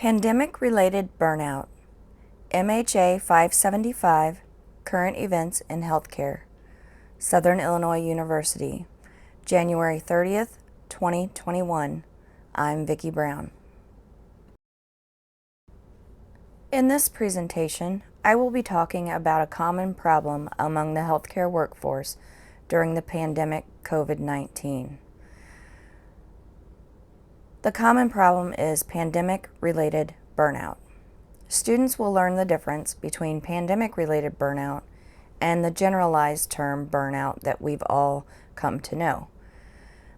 Pandemic-related burnout. MHA 575, Current Events in Healthcare. Southern Illinois University, January 30th, 2021. I'm Vicki Brown. In this presentation, I will be talking about a common problem among the healthcare workforce during the pandemic COVID-19. The common problem is pandemic-related burnout. Students will learn the difference between pandemic-related burnout and the generalized term burnout that we've all come to know.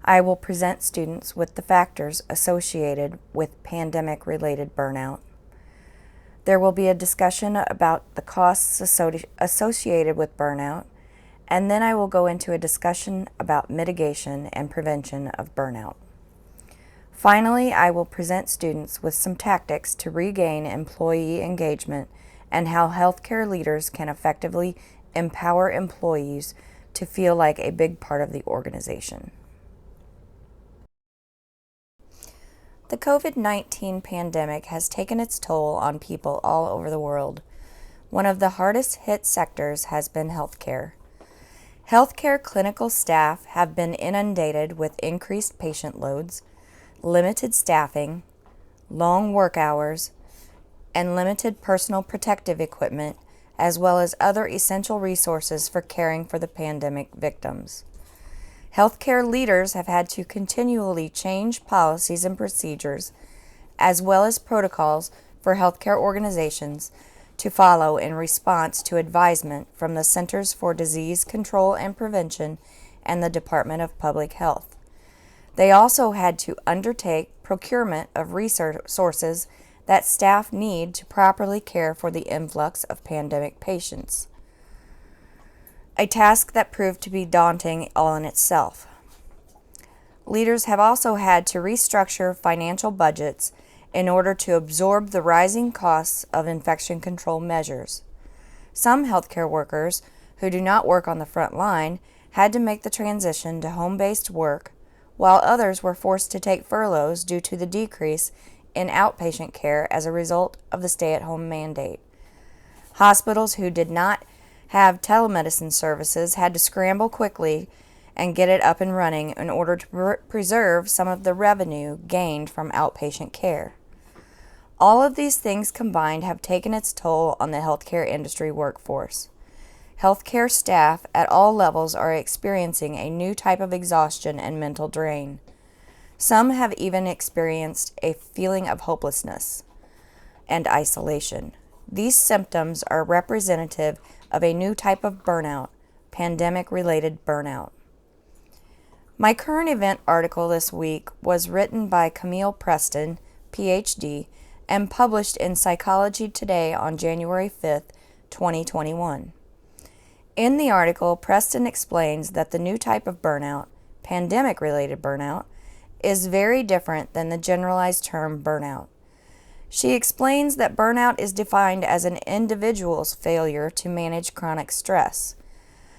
I will present students with the factors associated with pandemic-related burnout. There will be a discussion about the costs associated with burnout, and then I will go into a discussion about mitigation and prevention of burnout. Finally, I will present students with some tactics to regain employee engagement and how healthcare leaders can effectively empower employees to feel like a big part of the organization. The COVID-19 pandemic has taken its toll on people all over the world. One of the hardest hit sectors has been healthcare. Healthcare clinical staff have been inundated with increased patient loads, limited staffing, long work hours, and limited personal protective equipment, as well as other essential resources for caring for the pandemic victims. Healthcare leaders have had to continually change policies and procedures, as well as protocols for healthcare organizations to follow in response to advisement from the Centers for Disease Control and Prevention and the Department of Public Health. They also had to undertake procurement of resources that staff need to properly care for the influx of pandemic patients, a task that proved to be daunting all in itself. Leaders have also had to restructure financial budgets in order to absorb the rising costs of infection control measures. Some healthcare workers who do not work on the front line had to make the transition to home-based work, while others were forced to take furloughs due to the decrease in outpatient care as a result of the stay-at-home mandate. Hospitals who did not have telemedicine services had to scramble quickly and get it up and running in order to preserve some of the revenue gained from outpatient care. All of these things combined have taken its toll on the healthcare industry workforce. Healthcare staff at all levels are experiencing a new type of exhaustion and mental drain. Some have even experienced a feeling of hopelessness and isolation. These symptoms are representative of a new type of burnout, pandemic-related burnout. My current event article this week was written by Camille Preston, PhD, and published in Psychology Today on January 5th, 2021. In the article, Preston explains that the new type of burnout, pandemic-related burnout, is very different than the generalized term burnout. She explains that burnout is defined as an individual's failure to manage chronic stress.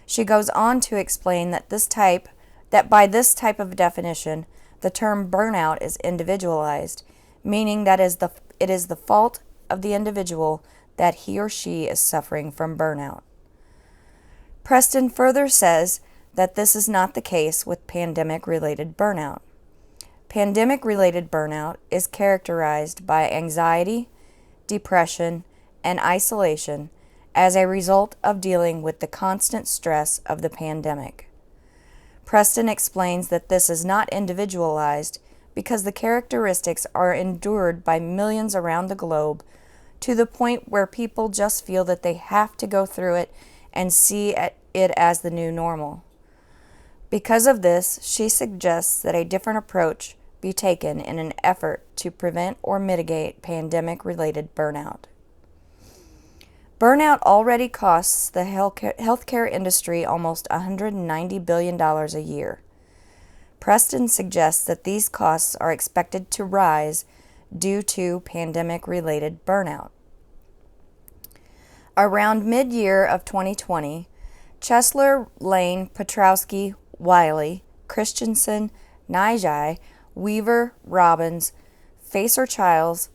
She goes on to explain that by this type of definition, the term burnout is individualized, meaning that it is the fault of the individual that he or she is suffering from burnout. Preston further says that this is not the case with pandemic-related burnout. Pandemic-related burnout is characterized by anxiety, depression, and isolation as a result of dealing with the constant stress of the pandemic. Preston explains that this is not individualized because the characteristics are endured by millions around the globe to the point where people just feel that they have to go through it and see it as the new normal. Because of this, she suggests that a different approach be taken in an effort to prevent or mitigate pandemic-related burnout. Burnout already costs the healthcare industry almost $190 billion a year. Preston suggests that these costs are expected to rise due to pandemic-related burnout. Around mid-year of 2020, Chesler, Lane, Petrowski, Wiley, Christensen, Nijai, Weaver, Robbins, Facer-Childs,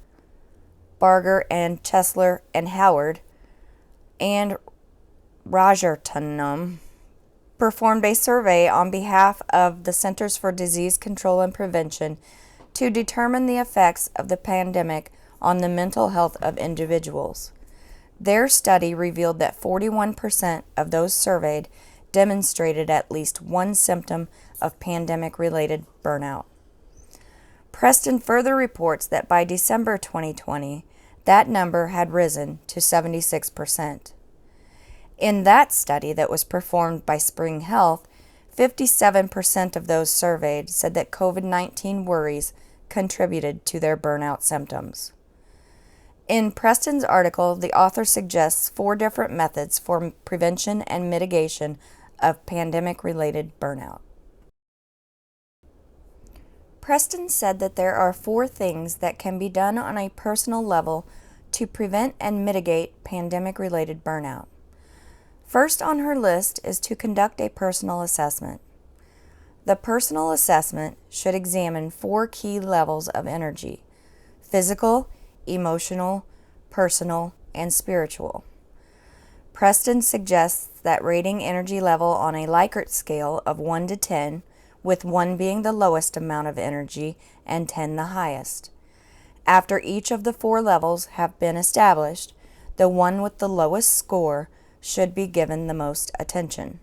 Barger and Chesler and Howard, and Rajaratnam performed a survey on behalf of the Centers for Disease Control and Prevention to determine the effects of the pandemic on the mental health of individuals. Their study revealed that 41% of those surveyed demonstrated at least one symptom of pandemic-related burnout. Preston further reports that by December 2020, that number had risen to 76%. In that study that was performed by Spring Health, 57% of those surveyed said that COVID-19 worries contributed to their burnout symptoms. In Preston's article, the author suggests 4 different methods for prevention and mitigation of pandemic-related burnout. Preston said that there are 4 things that can be done on a personal level to prevent and mitigate pandemic-related burnout. First on her list is to conduct a personal assessment. The personal assessment should examine 4 key levels of energy: physical, emotional, personal, and spiritual. Preston suggests that rating energy level on a Likert scale of 1 to 10, with 1 being the lowest amount of energy and 10 the highest. After each of the 4 levels have been established, the one with the lowest score should be given the most attention.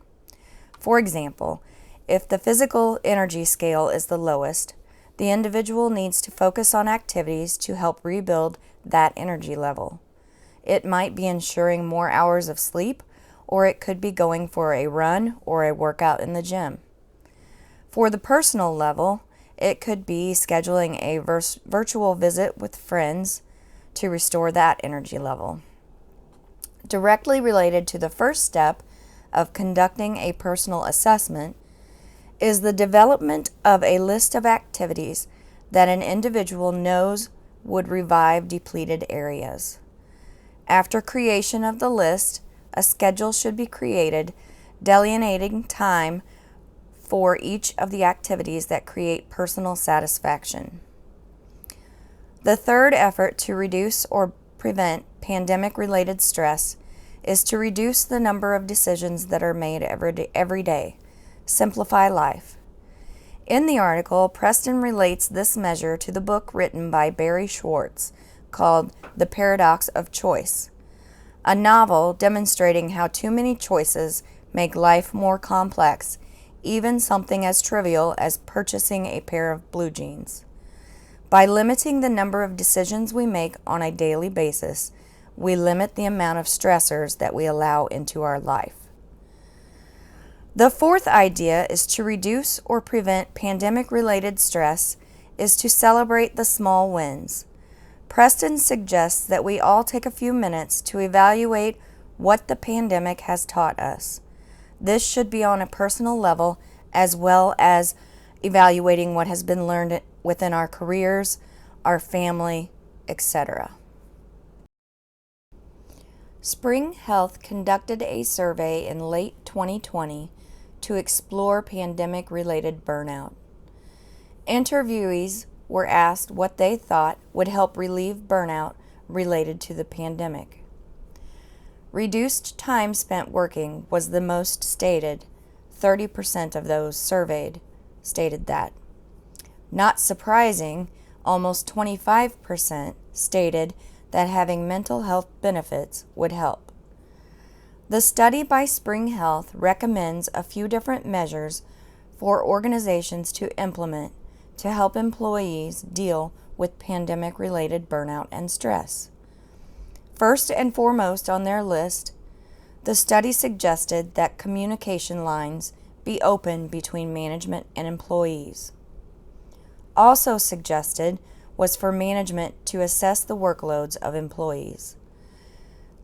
For example, if the physical energy scale is the lowest, the individual needs to focus on activities to help rebuild that energy level. It might be ensuring more hours of sleep, or it could be going for a run or a workout in the gym. For the personal level, it could be scheduling a virtual visit with friends to restore that energy level. Directly related to the first step of conducting a personal assessment is the development of a list of activities that an individual knows would revive depleted areas. After creation of the list, a schedule should be created delineating time for each of the activities that create personal satisfaction. The third effort to reduce or prevent pandemic-related stress is to reduce the number of decisions that are made every day. Simplify life. In the article, Preston relates this measure to the book written by Barry Schwartz called The Paradox of Choice, a novel demonstrating how too many choices make life more complex, even something as trivial as purchasing a pair of blue jeans. By limiting the number of decisions we make on a daily basis, we limit the amount of stressors that we allow into our life. The fourth idea is to reduce or prevent pandemic-related stress is to celebrate the small wins. Preston suggests that we all take a few minutes to evaluate what the pandemic has taught us. This should be on a personal level as well as evaluating what has been learned within our careers, our family, etc. Spring Health conducted a survey in late 2020 to explore pandemic-related burnout. Interviewees were asked what they thought would help relieve burnout related to the pandemic. Reduced time spent working was the most stated. 30% of those surveyed stated that. Not surprising, almost 25% stated that having mental health benefits would help. The study by Spring Health recommends a few different measures for organizations to implement to help employees deal with pandemic-related burnout and stress. First and foremost on their list, the study suggested that communication lines be open between management and employees. Also suggested was for management to assess the workloads of employees.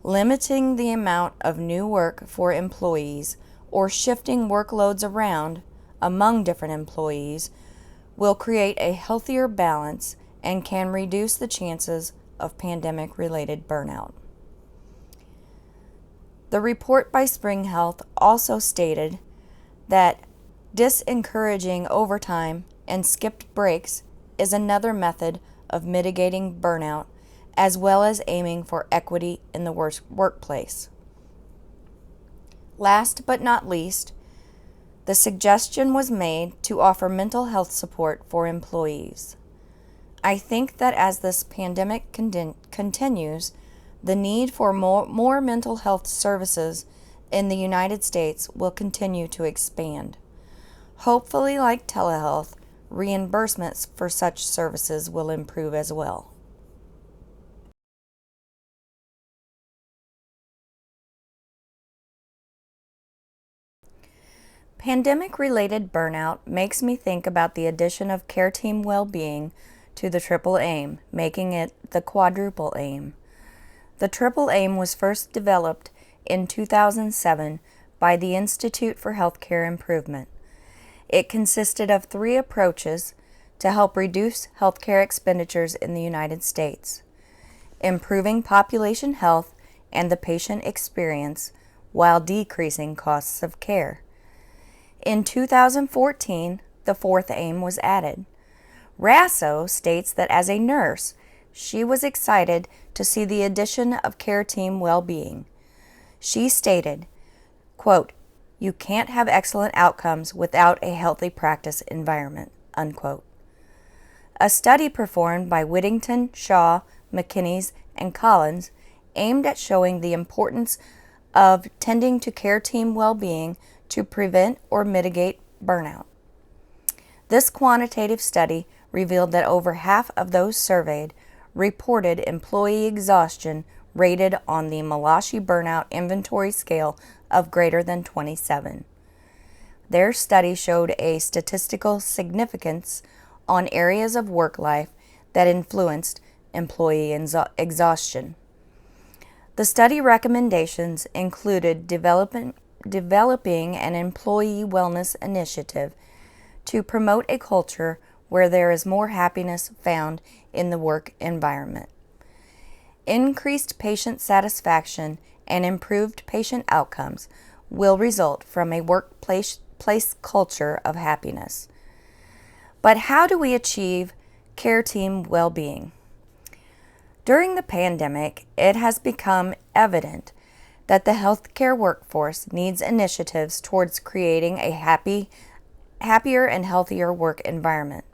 Limiting the amount of new work for employees or shifting workloads around among different employees will create a healthier balance and can reduce the chances of pandemic-related burnout. The report by Spring Health also stated that disencouraging overtime and skipped breaks is another method of mitigating burnout, as well as aiming for equity in the workplace. Last but not least, the suggestion was made to offer mental health support for employees. I think that as this pandemic continues, the need for more mental health services in the United States will continue to expand. Hopefully, like telehealth, reimbursements for such services will improve as well. Pandemic-related burnout makes me think about the addition of care team well-being to the triple aim, making it the quadruple aim. The triple aim was first developed in 2007 by the Institute for Healthcare Improvement. It consisted of 3 approaches to help reduce healthcare expenditures in the United States: improving population health and the patient experience while decreasing costs of care. In 2014, the 4th aim was added. Rasso states that as a nurse, she was excited to see the addition of care team well-being. She stated, quote, "You can't have excellent outcomes without a healthy practice environment," unquote. A study performed by Whittington, Shaw, McKinney, and Collins aimed at showing the importance of tending to care team well-being to prevent or mitigate burnout. This quantitative study revealed that over half of those surveyed reported employee exhaustion rated on the Malachi Burnout Inventory Scale of greater than 27. Their study showed a statistical significance on areas of work life that influenced employee exhaustion. The study recommendations included developing an employee wellness initiative to promote a culture where there is more happiness found in the work environment. Increased patient satisfaction and improved patient outcomes will result from a workplace culture of happiness. But how do we achieve care team well-being? During the pandemic, it has become evident that the healthcare workforce needs initiatives towards creating a happier and healthier work environment.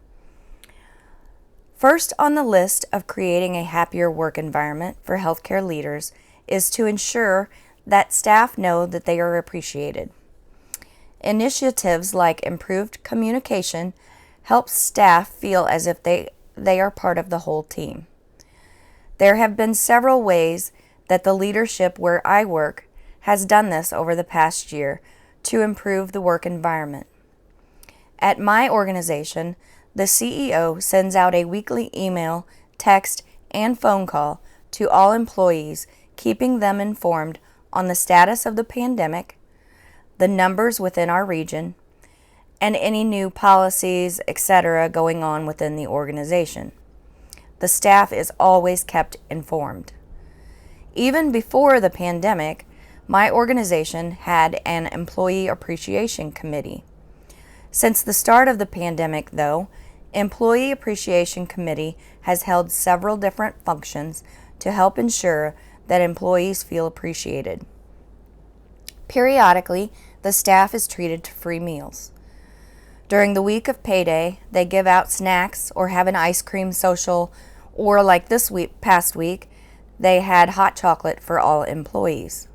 First on the list of creating a happier work environment for healthcare leaders is to ensure that staff know that they are appreciated. Initiatives like improved communication help staff feel as if they are part of the whole team. There have been several ways that the leadership where I work has done this over the past year to improve the work environment. At my organization, the CEO sends out a weekly email, text, and phone call to all employees, keeping them informed on the status of the pandemic, the numbers within our region, and any new policies, etc., going on within the organization. The staff is always kept informed. Even before the pandemic, my organization had an employee appreciation committee. Since the start of the pandemic, though, Employee Appreciation Committee has held several different functions to help ensure that employees feel appreciated. Periodically, the staff is treated to free meals. During the week of payday, they give out snacks or have an ice cream social, or like this past week, they had hot chocolate for all employees.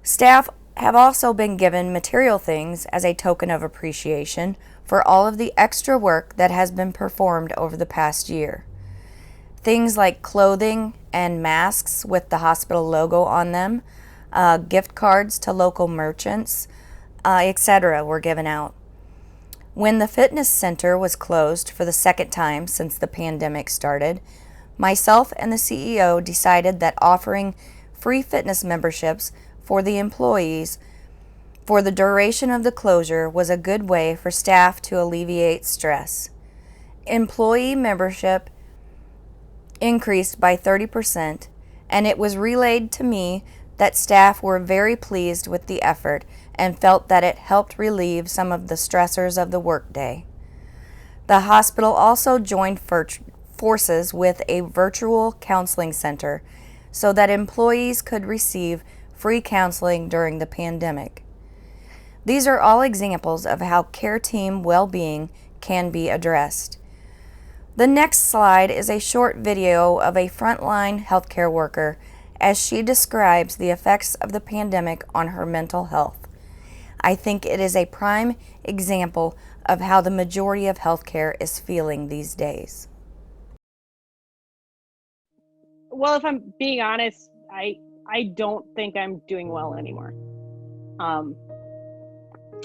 Staff have also been given material things as a token of appreciation for all of the extra work that has been performed over the past year. Things like clothing and masks with the hospital logo on them, gift cards to local merchants, etc. were given out. When the fitness center was closed for the second time since the pandemic started, myself and the CEO decided that offering free fitness memberships for the employees for the duration of the closure was a good way for staff to alleviate stress. Employee membership increased by 30%, and it was relayed to me that staff were very pleased with the effort and felt that it helped relieve some of the stressors of the workday. The hospital also joined forces with a virtual counseling center so that employees could receive free counseling during the pandemic. These are all examples of how care team well-being can be addressed. The next slide is a short video of a frontline healthcare worker as she describes the effects of the pandemic on her mental health. I think it is a prime example of how the majority of healthcare is feeling these days. Well, if I'm being honest, I don't think I'm doing well anymore.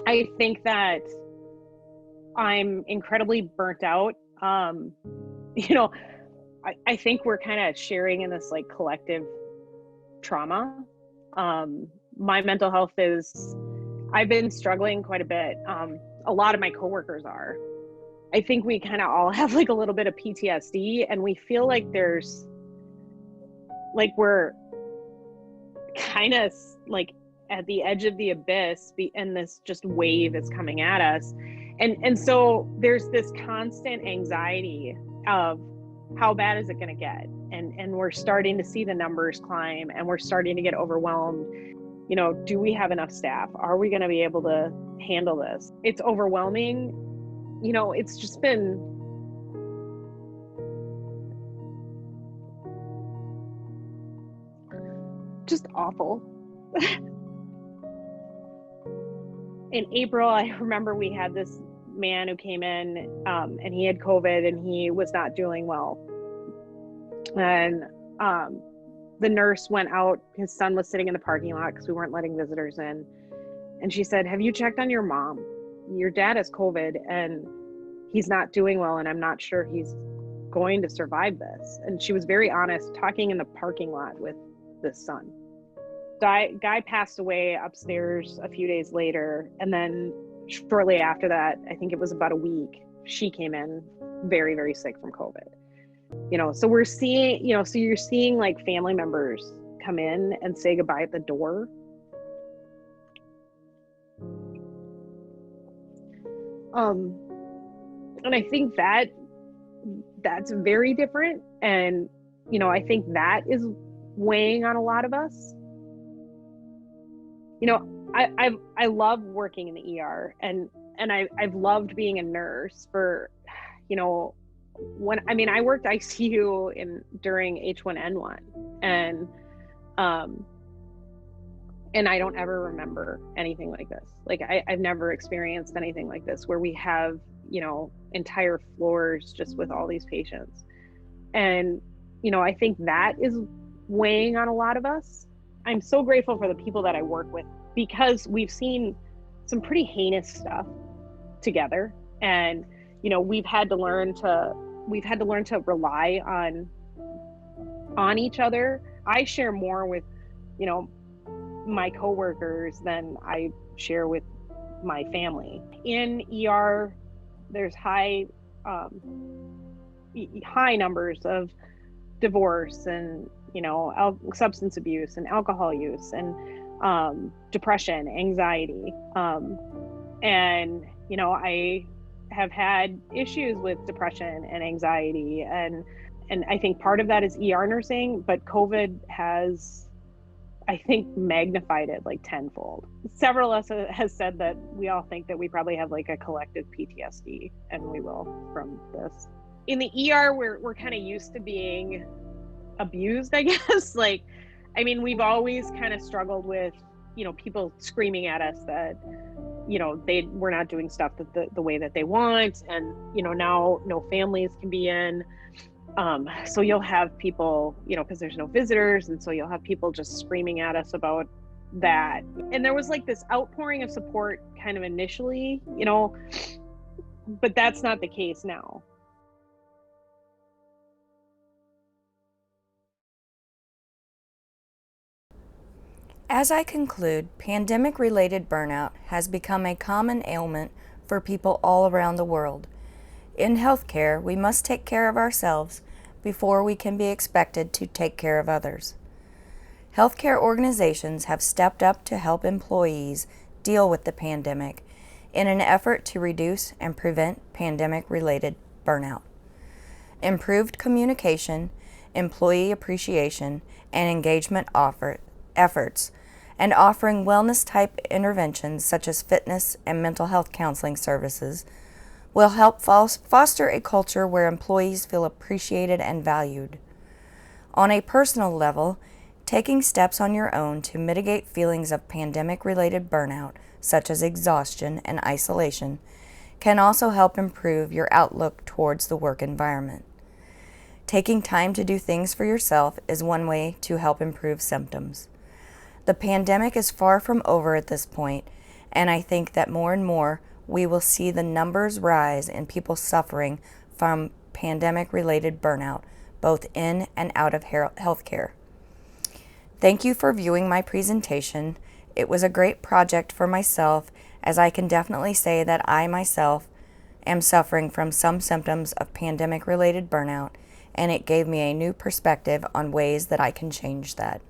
I think that I'm incredibly burnt out. You know, I think we're kind of sharing in this like collective trauma. My mental health I've been struggling quite a bit. A lot of my coworkers are. I think we kind of all have like a little bit of PTSD, and we feel like we're kind of like at the edge of the abyss, and this just wave is coming at us. And so there's this constant anxiety of how bad is it going to get? And we're starting to see the numbers climb, and we're starting to get overwhelmed. You know, do we have enough staff? Are we going to be able to handle this? It's overwhelming. You know, it's just been just awful. In April, I remember we had this man who came in and he had COVID and he was not doing well. And the nurse went out, his son was sitting in the parking lot because we weren't letting visitors in. And she said, "Have you checked on your mom? Your dad has COVID and he's not doing well, and I'm not sure he's going to survive this." And she was very honest, talking in the parking lot with this son. Guy passed away upstairs a few days later, and then shortly after that, I think it was about a week, she came in very, very sick from COVID. You know, so we're seeing, you know, so you're seeing like family members come in and say goodbye at the door. And I think that's very different. And, you know, I think that is weighing on a lot of us. You know, I love working in the ER, and I've loved being a nurse for, you know, I worked ICU during H1N1, and I don't ever remember anything like this. Like I've never experienced anything like this where we have, you know, entire floors just with all these patients. And, you know, I think that is weighing on a lot of us. I'm so grateful for the people that I work with, because we've seen some pretty heinous stuff together. And, you know, we've had to learn to rely on each other. I share more with, you know, my coworkers than I share with my family. In ER, there's high numbers of divorce and, you know, substance abuse and alcohol use and depression, anxiety. And, you know, I have had issues with depression and anxiety, and I think part of that is ER nursing, but COVID has, I think, magnified it like tenfold. Several of us has said that we all think that we probably have like a collective PTSD, and we will, from this. In the ER, we're kind of used to being abused, I guess. Like, I mean, we've always kind of struggled with, you know, people screaming at us that, you know, we're not doing stuff that the way that they want. And, you know, now no families can be in. So you'll have people, you know, because there's no visitors. And so you'll have people just screaming at us about that. And there was like this outpouring of support kind of initially, you know, but that's not the case now. As I conclude, pandemic-related burnout has become a common ailment for people all around the world. In healthcare, we must take care of ourselves before we can be expected to take care of others. Healthcare organizations have stepped up to help employees deal with the pandemic in an effort to reduce and prevent pandemic-related burnout. improved communication, employee appreciation, and engagement efforts, and offering wellness-type interventions such as fitness and mental health counseling services will help foster a culture where employees feel appreciated and valued. On a personal level, taking steps on your own to mitigate feelings of pandemic-related burnout, such as exhaustion and isolation, can also help improve your outlook towards the work environment. Taking time to do things for yourself is one way to help improve symptoms. The pandemic is far from over at this point, and I think that more and more we will see the numbers rise in people suffering from pandemic-related burnout, both in and out of healthcare. Thank you for viewing my presentation. It was a great project for myself, as I can definitely say that I myself am suffering from some symptoms of pandemic-related burnout, and it gave me a new perspective on ways that I can change that.